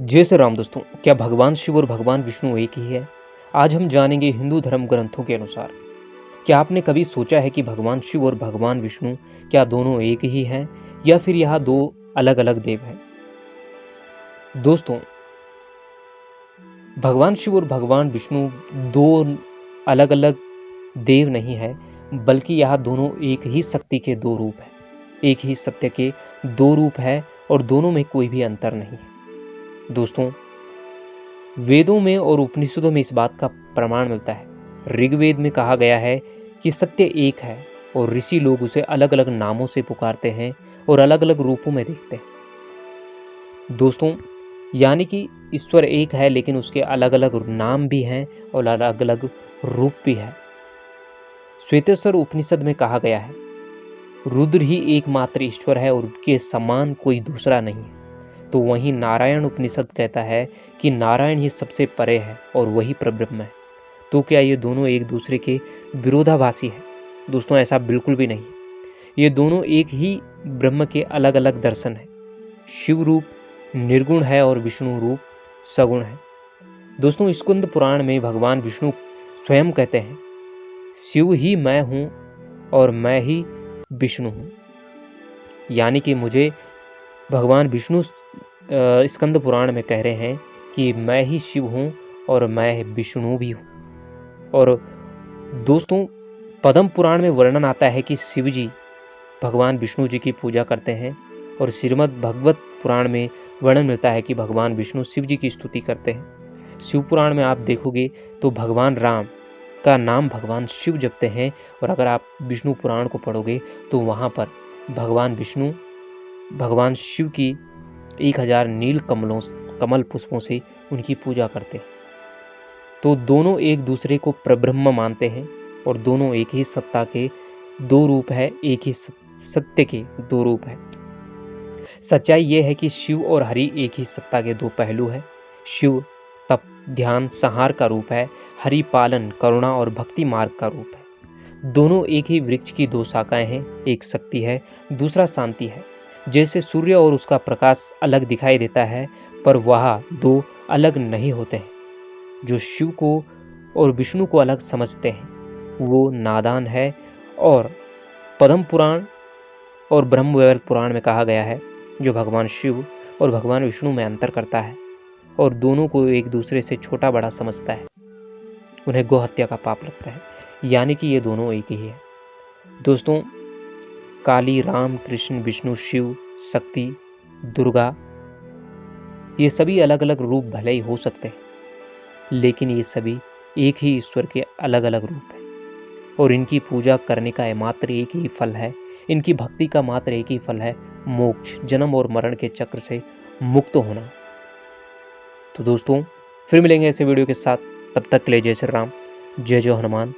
जय श्री राम दोस्तों। क्या भगवान शिव और भगवान विष्णु एक ही है? आज हम जानेंगे हिंदू धर्म ग्रंथों के अनुसार। क्या आपने कभी सोचा है कि भगवान शिव और भगवान विष्णु क्या दोनों एक ही हैं या फिर यह दो अलग अलग देव हैं? दोस्तों, भगवान शिव और भगवान विष्णु दो अलग अलग देव नहीं है, बल्कि यह दोनों एक ही शक्ति के दो रूप हैं। एक ही सत्य के दो रूप है और दोनों में कोई भी अंतर नहीं है। दोस्तों, वेदों में और उपनिषदों में इस बात का प्रमाण मिलता है। ऋग्वेद में कहा गया है कि सत्य एक है और ऋषि लोग उसे अलग अलग नामों से पुकारते हैं और अलग अलग रूपों में देखते हैं। दोस्तों, यानी कि ईश्वर एक है, लेकिन उसके अलग अलग नाम भी हैं और अलग अलग रूप भी है। श्वेतेश्वर उपनिषद में कहा गया है, रुद्र ही एकमात्र ईश्वर है और उनके समान कोई दूसरा नहीं है। तो वहीं नारायण उपनिषद कहता है कि नारायण ही सबसे परे है और वही परब्रह्म है। तो क्या ये दोनों एक दूसरे के विरोधाभासी है? दोस्तों, ऐसा बिल्कुल भी नहीं। ये दोनों एक ही ब्रह्म के अलग अलग दर्शन हैं। शिव रूप निर्गुण है और विष्णु रूप सगुण है। दोस्तों, स्कंद पुराण में भगवान विष्णु स्वयं कहते हैं, शिव ही मैं हूँ और मैं ही विष्णु हूँ। यानी कि मुझे भगवान विष्णु स्कंद पुराण में कह रहे हैं कि मैं ही शिव हूँ और मैं विष्णु भी हूँ। और दोस्तों, पद्म पुराण में वर्णन आता है कि शिव जी भगवान विष्णु जी की पूजा करते हैं और श्रीमद् भगवत पुराण में वर्णन मिलता है कि भगवान विष्णु शिव जी की स्तुति करते हैं। शिव पुराण में आप देखोगे तो भगवान राम का नाम भगवान शिव जपते हैं, और अगर आप विष्णु पुराण को पढ़ोगे तो वहाँ पर भगवान विष्णु भगवान शिव की 1000 नील कमल पुष्पों से उनकी पूजा करते हैं। तो दोनों एक दूसरे को परब्रह्म मानते हैं और दोनों एक ही सत्ता के दो रूप है, एक ही सत्य के दो रूप है। सच्चाई यह है कि शिव और हरि एक ही सत्ता के दो पहलू है। शिव तप ध्यान संहार का रूप है, हरि पालन करुणा और भक्ति मार्ग का रूप है। दोनों एक ही वृक्ष की दो शाखाएं हैं, एक शक्ति है, दूसरा शांति है। जैसे सूर्य और उसका प्रकाश अलग दिखाई देता है, पर वह दो अलग नहीं होते हैं। जो शिव को और विष्णु को अलग समझते हैं वो नादान है। और पद्म पुराण और ब्रह्मवैवर्त पुराण में कहा गया है, जो भगवान शिव और भगवान विष्णु में अंतर करता है और दोनों को एक दूसरे से छोटा बड़ा समझता है, उन्हें गौ हत्या का पाप लगता है। यानी कि ये दोनों एक ही है। दोस्तों, काली, राम, कृष्ण, विष्णु, शिव, शक्ति, दुर्गा, ये सभी अलग अलग रूप भले ही हो सकते हैं, लेकिन ये सभी एक ही ईश्वर के अलग अलग रूप हैं और इनकी पूजा करने का मात्र एक ही फल है, इनकी भक्ति का मात्र एक ही फल है, मोक्ष, जन्म और मरण के चक्र से मुक्त होना। तो दोस्तों, फिर मिलेंगे ऐसे वीडियो के साथ। तब तक के लिए जय श्री राम, जय जय हनुमान।